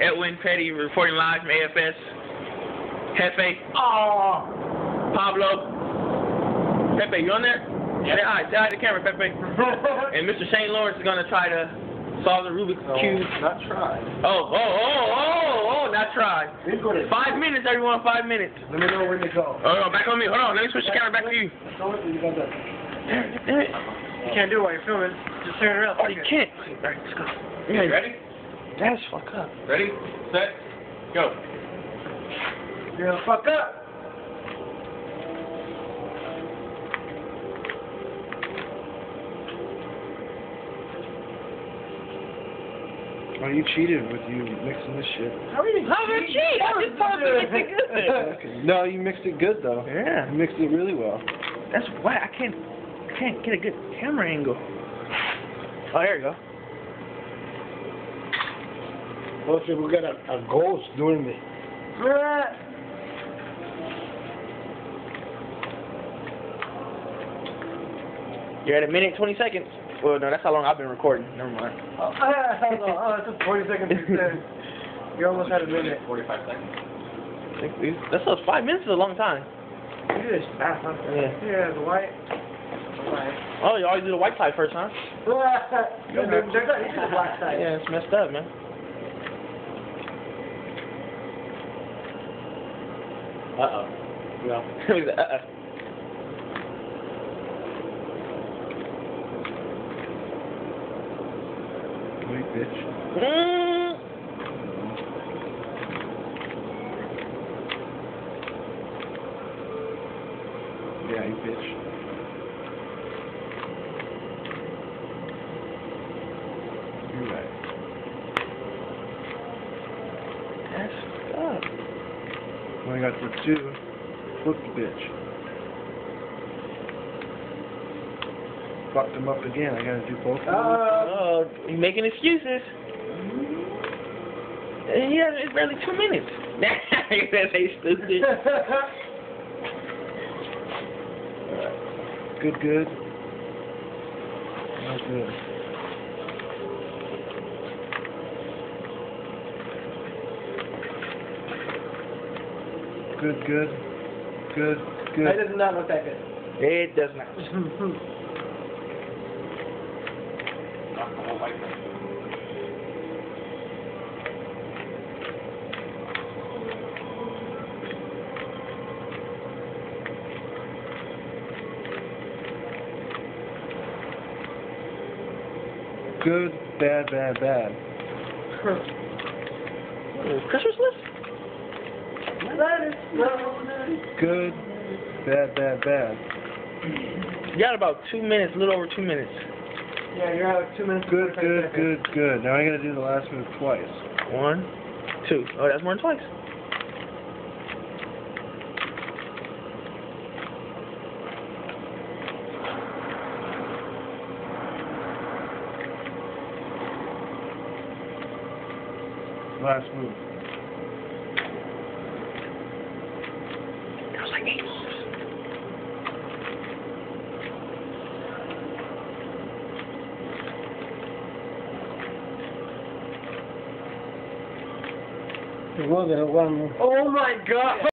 Edwin Petty reporting live from AFS. Hefe. Oh. Pablo. Pepe, you on there? Yeah. Say hi to the camera, Pepe. And Mr. Shane Lawrence is going to try to solve the Rubik's Cube. Not try. Oh, not try. 5 minutes, everyone, 5 minutes. Let me know when to go. Oh, back on me. Hold on, let me switch the camera back to you. Damn it. You can't do it while you're filming. Just turn it around. Oh, you can't. All right, let's go. You ready? That's fuck up. Ready, set, go. You're gonna fuck up. Oh, you cheated with you mixing this shit. How are you cheat? I just told you to mix it good. Okay. No, you mixed it good though. Yeah. You mixed it really well. That's why I can't get a good camera angle. Oh, there you go. Well, see, we got a ghost doing this. You're at a minute 20 seconds. Well, no, that's how long I've been recording. Never mind. Oh, it took 40 seconds to say. You almost had a minute. 45 seconds. That's 5 minutes is a long time. You do this fast, huh? Yeah. Yeah, the white. Oh, you always do the white side first, huh? You do the black side. Yeah, it's messed up, man. Uh-oh. No. Wait, bitch. Yeah, you bitch. You're right. That's up. When I got the two, flip the bitch. Fucked them up again. I gotta do both of them. Oh, you making excuses. Yeah, it's barely 2 minutes. That's stupid. Good. Not good. Good. That does not look that good. It does not. Good, bad. Christmas list? Good, bad. You got about 2 minutes, a little over 2 minutes. Yeah, you're at like 2 minutes. Good. Now I gotta do the last move twice. 1, 2. Oh, that's more than twice. Last move. That was like 8 moves. It wasn't one. Oh my god!